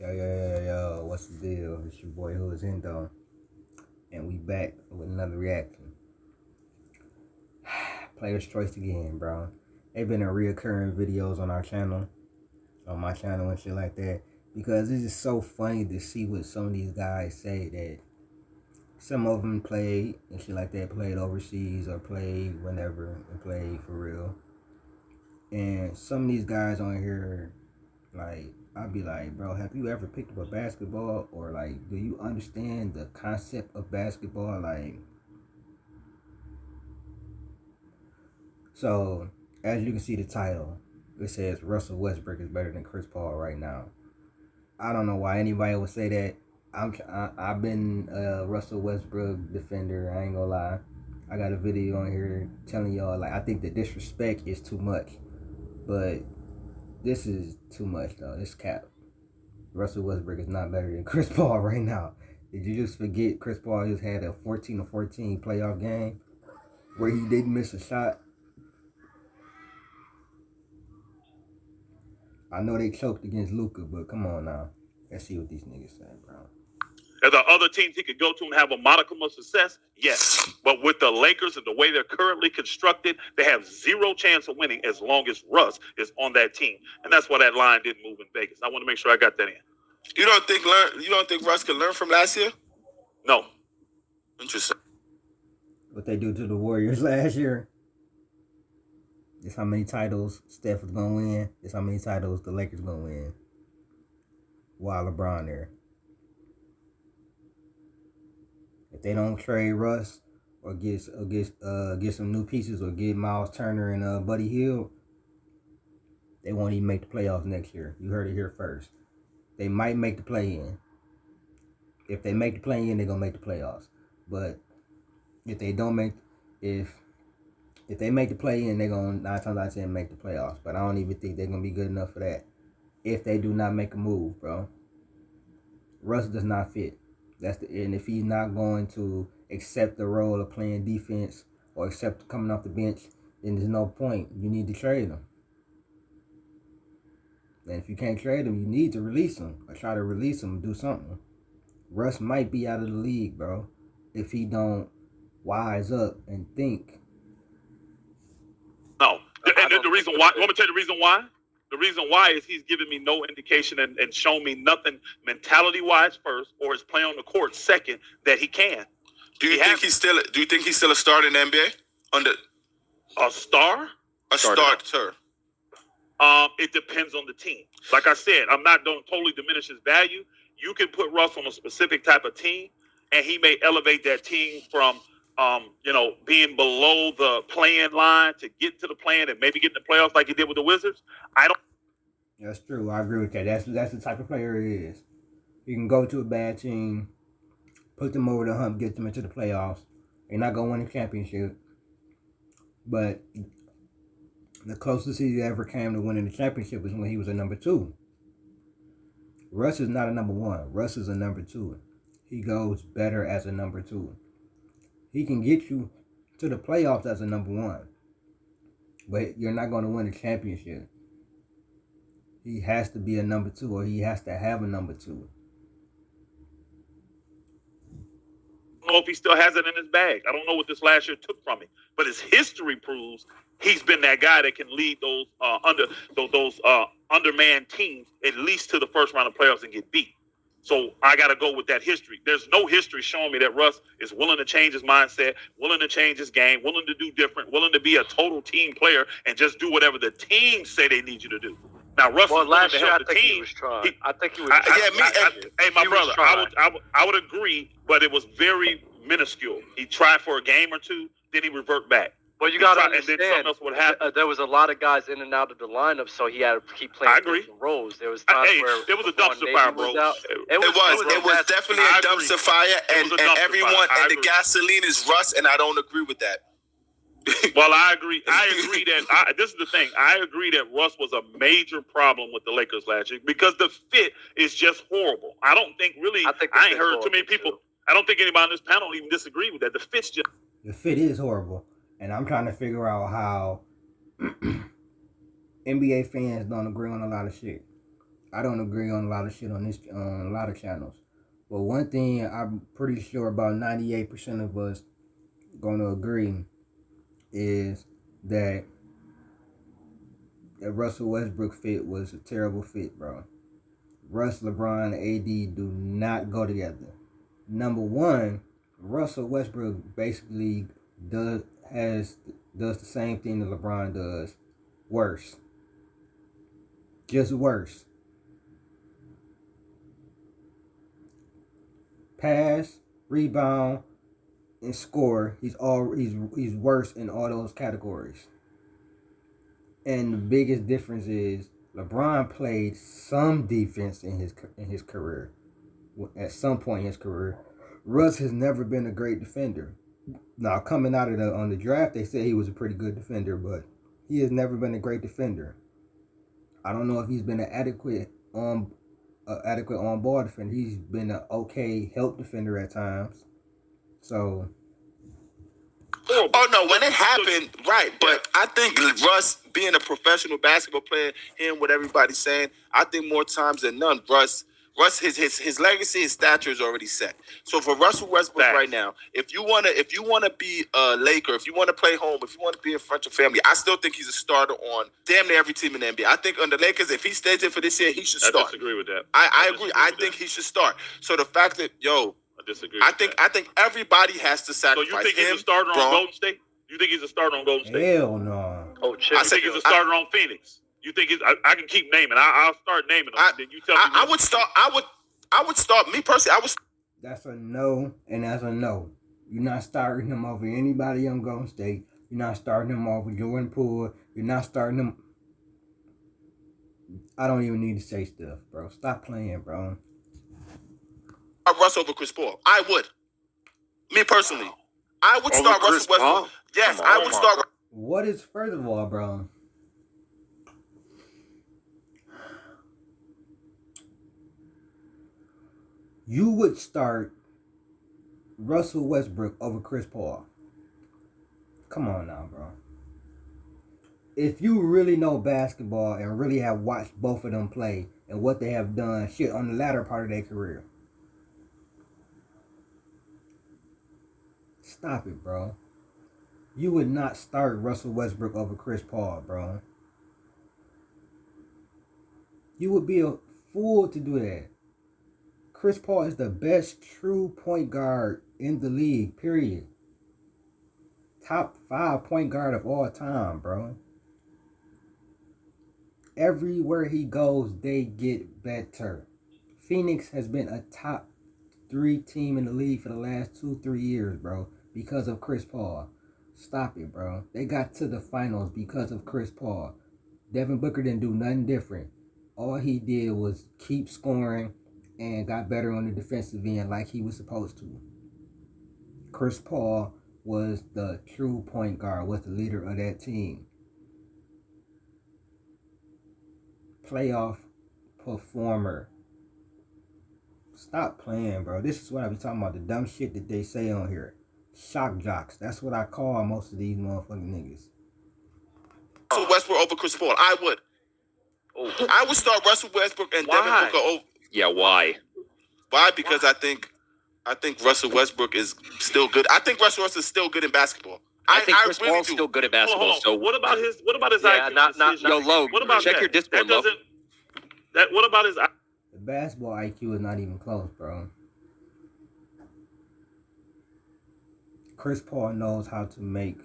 Yo, what's the deal? It's your boy Who Is Hendo, and we back with another reaction. Player's choice again, bro. They've been in reoccurring videos on our channel, on my channel and shit like that, because it's just so funny to see what some of these guys say that some of them played and shit like that, played overseas or played whenever and played for real. And some of these guys on here, like, I'd be like, bro, have you ever picked up a basketball? Or, like, do you understand the concept of basketball? Like, so, as you can see the title, it says Russell Westbrook is better than Chris Paul right now. I don't know why anybody would say that. I've been a Russell Westbrook defender, I ain't gonna lie. I got a video on here telling y'all, like, I think the disrespect is too much. But this is too much, though. This cap. Russell Westbrook is not better than Chris Paul right now. Did you just forget Chris Paul just had a 14-14 playoff game where he didn't miss a shot? I know they choked against Luka, but come on now. Let's see what these niggas say, bro. Are there other teams he could go to and have a modicum of success? Yes. But with the Lakers and the way they're currently constructed, they have zero chance of winning as long as Russ is on that team. And that's why that line didn't move in Vegas. I want to make sure I got that in. You don't think Russ can learn from last year? No. Interesting. What they do to the Warriors last year. This how many titles Steph is gonna win. This how many titles the Lakers gonna win. While LeBron there. If they don't trade Russ or get some new pieces or get Miles Turner and Buddy Hield, they won't even make the playoffs next year. You heard it here first. They might make the play-in. If they make the play-in, they're gonna make the playoffs. But if they don't make, if they make the play-in, they're gonna 9 times out of 10 make the playoffs. But I don't even think they're gonna be good enough for that. If they do not make a move, bro. Russ does not fit. And if he's not going to accept the role of playing defense or accept coming off the bench, then there's no point. You need to trade him. And if you can't trade him, you need to release him or try to release him and do something. Russ might be out of the league, bro, if he don't wise up and think. No. And the reason why, let me tell you the reason why. The reason why is he's giving me no indication and shown me nothing mentality-wise first, or his play on the court second that he can. Do you think he's still a starter in the NBA? A star? A starter. It depends on the team. Like I said, I'm not going to totally diminish his value. You can put Russ on a specific type of team, and he may elevate that team from being below the play-in line to get to the play-in and maybe get in the playoffs like he did with the Wizards. That's true. I agree with that. That's the type of player he is. He can go to a bad team, put them over the hump, get them into the playoffs. They're not going to win a championship. But the closest he ever came to winning the championship was when he was a number 2. Russ is not a number 1. Russ is a number 2. He goes better as a number 2. He can get you to the playoffs as a number 1. But you're not going to win a championship. He has to be a number 2, or he has to have a number 2. I don't know if he still has it in his bag. I don't know what this last year took from him. But his history proves he's been that guy that can lead those undermanned teams at least to the first round of playoffs and get beat. So I got to go with that history. There's no history showing me that Russ is willing to change his mindset, willing to change his game, willing to do different, willing to be a total team player and just do whatever the team say they need you to do. Now, Russ was willing to help the team. I think he was trying. Hey, my brother, I would agree, but it was very minuscule. He tried for a game or two, then he revert back. Well, you got to understand, and then something else would happen. There was a lot of guys in and out of the lineup, so he had to keep playing different roles. There was times where there was a dumpster fire, bro. It was definitely a dumpster fire, and everyone and the gasoline is Russ, and I don't agree with that. Well, I agree. This is the thing. I agree that Russ was a major problem with the Lakers last year because the fit is just horrible. I don't think really. I ain't heard too many people. I don't think anybody on this panel even disagree with that. The fit is horrible. And I'm trying to figure out how NBA fans don't agree on a lot of shit. I don't agree on a lot of shit on a lot of channels. But one thing I'm pretty sure about 98% of us gonna agree is that the Russell Westbrook fit was a terrible fit, bro. Russ, LeBron, AD do not go together. Number one, Russell Westbrook basically does the same thing that LeBron does, worse. Just worse. Pass, rebound, and score. He's worse in all those categories. And the biggest difference is LeBron played some defense in his career. At some point in his career, Russ has never been a great defender. Now, coming out of on the draft, they said he was a pretty good defender, but he has never been a great defender. I don't know if he's been an adequate on-ball defender. He's been an okay help defender at times. So. Oh no, when it happened, right? But I think Russ, being a professional basketball player, hearing what everybody's saying, I think more times than none, Russ, his legacy, his stature is already set. So for Russell Westbrook right now, if you wanna be a Laker, if you wanna play home, if you wanna be in front of your family, I still think he's a starter on damn near every team in the NBA. I think on the Lakers, if he stays there for this year, he should start. I disagree with that. I agree. I think he should start. So the fact that I disagree. I think everybody has to sacrifice. So you think he's a starter on Golden State? You think he's a starter on Golden State? Hell no. Oh, Chip. I think he's a starter on Phoenix. You think he's? I can keep naming. I'll start naming them. Then you tell me. I would start. I would start. Me personally, I would. That's a no, and that's a no. You're not starting him over anybody on Golden State. You're not starting him over Jordan Poole. You're not starting him. I don't even need to say stuff, bro. Stop playing, bro. Russ over Chris Paul. I would. Me personally, I would start Russell Westbrook. Yes, I would start. What is, first of all, bro? You would start Russell Westbrook over Chris Paul. Come on now, bro. If you really know basketball and really have watched both of them play and what they have done, shit, on the latter part of their career. Stop it, bro. You would not start Russell Westbrook over Chris Paul, bro. You would be a fool to do that. Chris Paul is the best true point guard in the league, period. Top 5 point guard of all time, bro. Everywhere he goes, they get better. Phoenix has been a top 3 team in the league for the last 2-3 years, bro, because of Chris Paul. Stop it, bro. They got to the finals because of Chris Paul. Devin Booker didn't do nothing different. All he did was keep scoring and got better on the defensive end like he was supposed to. Chris Paul was the true point guard, was the leader of that team. Playoff performer. Stop playing, bro. This is what I be talking about, the dumb shit that they say on here. Shock jocks. That's what I call most of these motherfucking niggas. Russell Westbrook over Chris Paul. I would. Oh. I would start Russell Westbrook and Devin Booker over. Yeah, why? Why? Because I think Russell Westbrook is still good. I think Russell Westbrook is still good in basketball. I think Chris Paul's still good at basketball. So what about his IQ? Yo, Logue, what about check that? your discipline, Logue. What about his? The basketball IQ is not even close, bro. Chris Paul knows how to make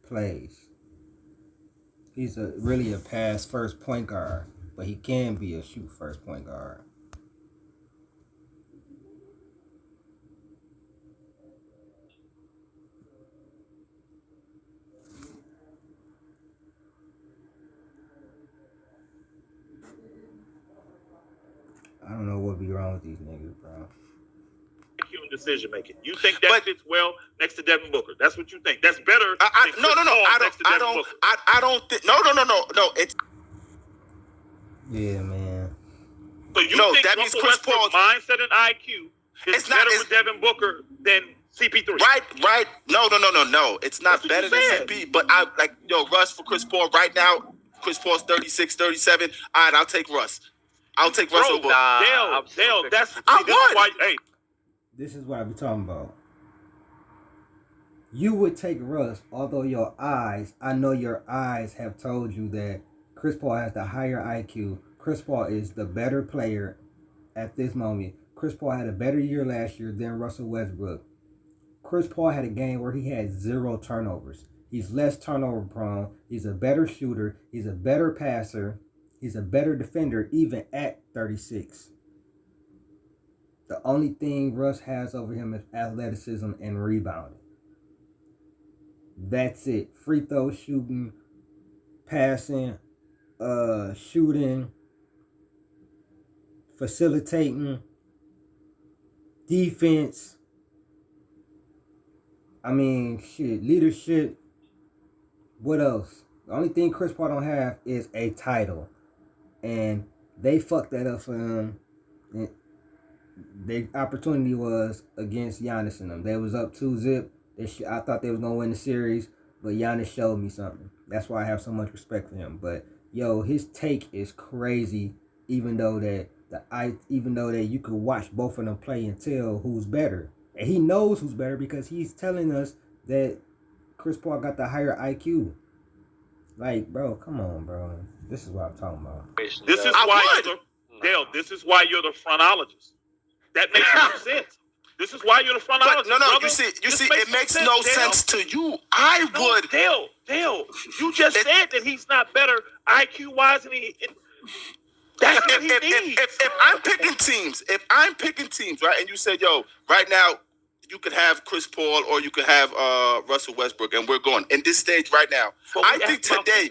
plays. He's really a pass first point guard, but he can be a shoot first point guard. I don't know what be wrong with these niggas, bro. IQ decision making. You think that fits well next to Devin Booker? That's what you think. That's better. No. I don't think. No. It's. Yeah, man. So you think that means Chris Paul's mindset and IQ is better with Devin Booker than CP3? Right. No. It's not better than CP. But Russ for Chris Paul right now. Chris Paul's 36, 37. All right, I'll take Russ. I'll take Russ over. Dale, that's I would. why, hey. This is what I be talking about. You would take Russ, although I know your eyes have told you that Chris Paul has the higher IQ. Chris Paul is the better player at this moment. Chris Paul had a better year last year than Russell Westbrook. Chris Paul had a game where he had 0 turnovers. He's less turnover prone. He's a better shooter. He's a better passer. He's a better defender even at 36. The only thing Russ has over him is athleticism and rebounding. That's it. Free throw shooting, passing, shooting, facilitating, defense. I mean, shit, leadership. What else? The only thing Chris Paul don't have is a title. And they fucked that up for him. And the opportunity was against Giannis and them. They was up 2-0. I thought they was going to win the series, but Giannis showed me something. That's why I have so much respect for him. But, yo, his take is crazy, even though that you could watch both of them play and tell who's better. And he knows who's better because he's telling us that Chris Paul got the higher IQ. Like, bro, come on, bro. This is what I'm talking about. This is why Dale, this is why you're the frontologist. That makes no sense. This is why you're the frontologist. No, brother. you see, it makes no sense to you. I would. Dale, you just said that he's not better IQ-wise than he. That's what he needs. If I'm picking teams, right, and you said, yo, right now, you could have Chris Paul or you could have Russell Westbrook, and we're going. In this stage right now, I think today,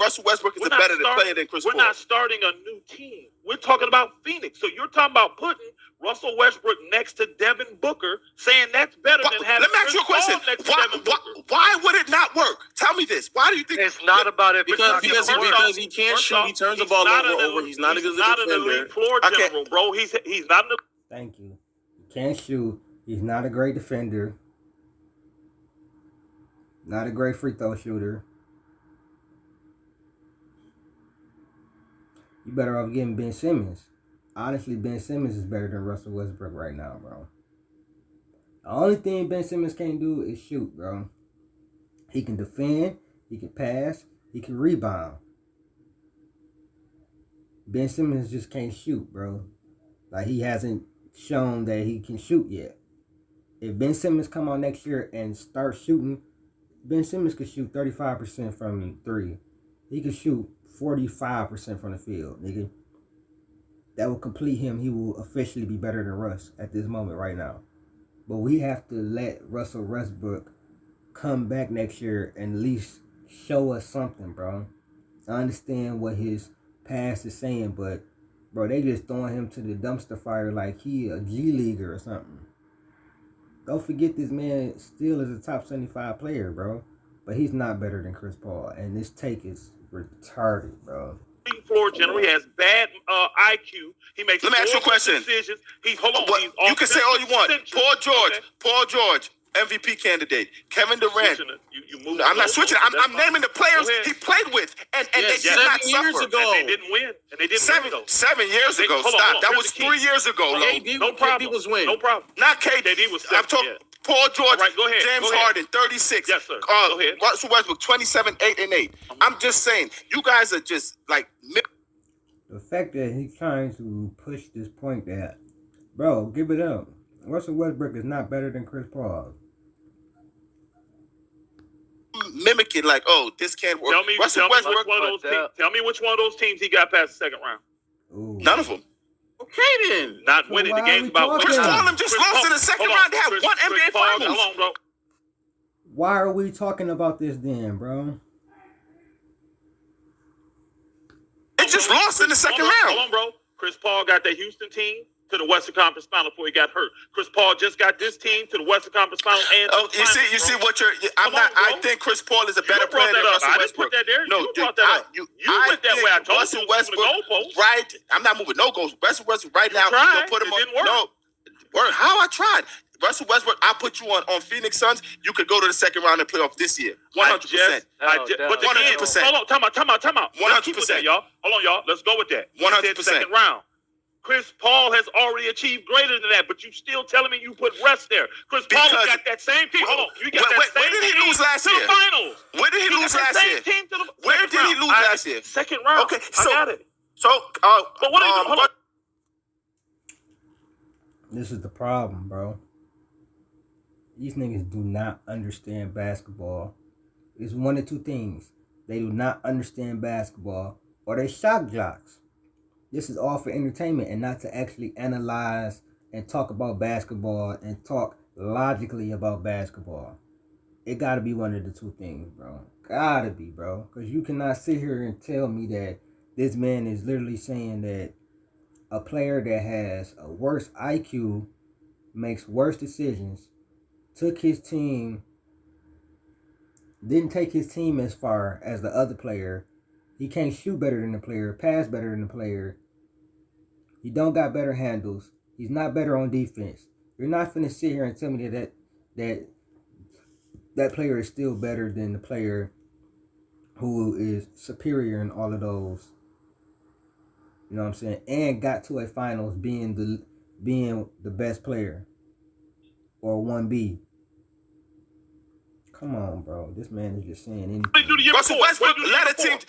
Russell Westbrook is a better player than Chris Paul. We're not starting a new team. We're talking about Phoenix. So you're talking about putting Russell Westbrook next to Devin Booker, saying that's better than having Let me ask you a question. Why would it not work? Tell me this. Why do you think it's not about it? Because he can't shoot. He turns the ball over. He's not a good defender. He's not an elite floor general, bro. He's not an. Thank you. He can't shoot. He's not a great defender. Not a great free throw shooter. You better off getting Ben Simmons. Honestly, Ben Simmons is better than Russell Westbrook right now, bro. The only thing Ben Simmons can't do is shoot, bro. He can defend, he can pass, he can rebound. Ben Simmons just can't shoot, bro. Like, he hasn't shown that he can shoot yet. If Ben Simmons come on next year and start shooting, Ben Simmons could shoot 35% from 3. He could shoot 45% from the field, nigga. That will complete him. He will officially be better than Russ at this moment right now. But we have to let Russell Westbrook come back next year and at least show us something, bro. I understand what his past is saying, but, bro, they just throwing him to the dumpster fire like he a G Leaguer or something. Don't forget this man still is a top 75 player, bro. But he's not better than Chris Paul. And this take is retarded, bro. Floor general. He has bad IQ. He makes. Let me ask you a question. Decisions. You can say all you want. Paul George, MVP candidate. Kevin Durant. I'm not switching. I'm naming the players he played with, and they did not suffer. And they didn't win. 7 years ago. Stop. That was 3 years ago. No problem. No problem. Not KD. I'm talking. Paul George, right, go ahead, James Harden, 36. Yes, sir. Go ahead. Russell Westbrook, 27, 8, and 8. I'm just saying, you guys are just like. The fact that he's trying to push this point that, bro, give it up. Russell Westbrook is not better than Chris Paul. Mimicking like, oh, this can't work. Tell me which one of those teams he got past the second round. Ooh. None of them. Okay, then. Not winning the games about Chris Paul just lost in the second round. They had one NBA Finals. Hold on, bro. Why are we talking about this then, bro? They just lost in the second round. Hold on, bro. Chris Paul got the Houston team to the Western Conference Final before he got hurt. Chris Paul just got this team to the Western Conference Final and you see what you're. I think Chris Paul is a better player than Russell Westbrook. I didn't put that there. No, you brought that up. You went that way. I told Russell you Westbrook, the goalpost. Right? I'm not moving no goals. Russell Westbrook right now. Tried. Put him It didn't work. No. How I tried. Russell Westbrook, I put you on Phoenix Suns. You could go to the second round of playoff this year. 100%. But again, 100%. hold on, time out. 100%, y'all. Hold on, y'all. Let's go with that. 100%. Second round. Chris Paul has already achieved greater than that, but you still telling me you put Russ there. Chris Paul has got that same team. Hold on. You got that same where did he team lose last to year? the finals. Where did he lose last year? Where did he lose last year? Second round. Okay, I got it. So, but what are you doing? This is the problem, bro. These niggas do not understand basketball. It's one of two things. They do not understand basketball, or they shock jocks. This is all for entertainment and not to actually analyze and talk about basketball and talk logically about basketball. It gotta be one of the two things, bro. Gotta be, bro. Because you cannot sit here and tell me that this man is literally saying that a player that has a worse IQ makes worse decisions, took his team, didn't take his team as far as the other player. He can't shoot better than the player, pass better than the player. He don't got better handles. He's not better on defense. You're not finna sit here and tell me that player is still better than the player who is superior in all of those. You know what I'm saying? And got to a finals being the best player. Or 1B. Come on, bro. This man is just saying anything. Russell Westbrook led a team to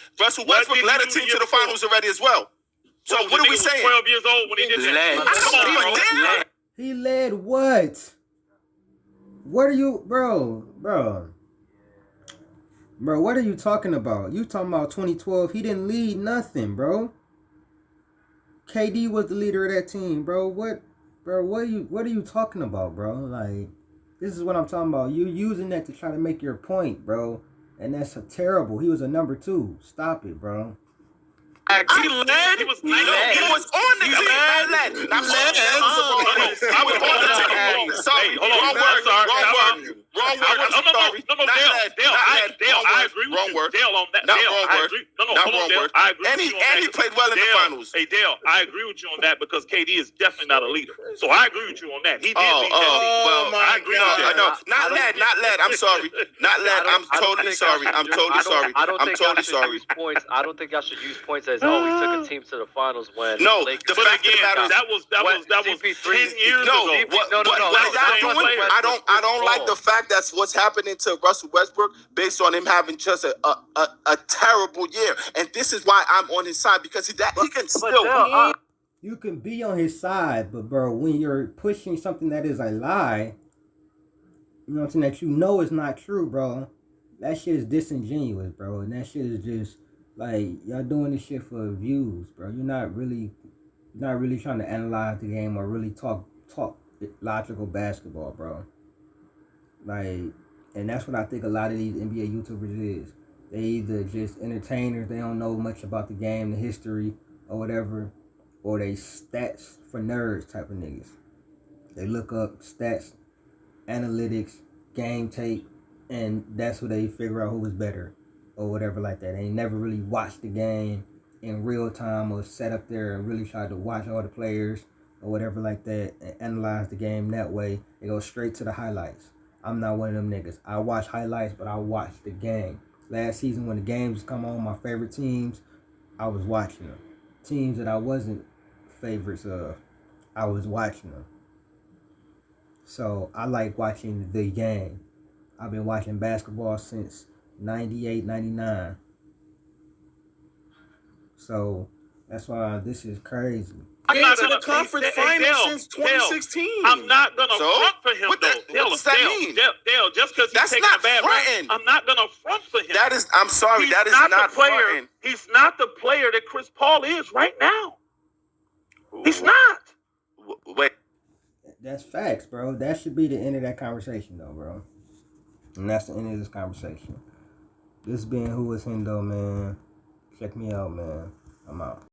the finals already as well. So what are we saying? 12 years old when he did that. He led what? What are you, bro? Bro, what are you talking about? You talking about 2012? He didn't lead nothing, bro. KD was the leader of that team, bro. What are you talking about, bro? Like, this is what I'm talking about. You using that to try to make your point, bro. And that's terrible. He was a number 2. Stop it, bro. He was on the team. Wrong word. I'm sorry. Dale, I agree with you. Dale on that. I agree. And he played well in the finals. Hey, Dale, I agree with you on that because KD is definitely not a leader. So I agree with you on that. He did lead that team. Well, I agree with that. No, not led. I'm sorry. Not led. I'm totally sorry. I don't think y'all should use points as, oh, we took a team to the finals when. No, that was 10 years ago. I don't like the fact that's what's happening to Russell Westbrook based on him having just a terrible year, and this is why I'm on his side because he can still. You can be on his side, but bro, when you're pushing something that is a lie, you know what I'm saying, that you know is not true, bro, that shit is disingenuous, bro, and that shit is just like y'all doing this shit for views, bro. You're not really trying to analyze the game or really talk logical basketball, bro. Like, and that's what I think a lot of these NBA YouTubers is. They either just entertainers, they don't know much about the game, the history, or whatever, or they stats for nerds type of niggas. They look up stats, analytics, game tape, and that's who they figure out who is better, or whatever like that. They never really watched the game in real time or sat up there and really tried to watch all the players or whatever like that and analyze the game that way. They go straight to the highlights. I'm not one of them niggas. I watch highlights, but I watch the game. Last season when the games come on, my favorite teams, I was watching them. Teams that I wasn't favorites of, I was watching them. So I like watching the game. I've been watching basketball since 98, 99. So that's why this is crazy. I'm not to the conference finals since 2016. I'm not gonna front for him. What does that mean? Dale, just because he's taking a bad run, I'm not gonna front for him. I'm sorry, that is not player. He's not the player that Chris Paul is right now. He's not. Wait. That's facts, bro. That should be the end of that conversation, though, bro. And that's the end of this conversation. This being Who Is Hendo, man. Check me out, man. I'm out.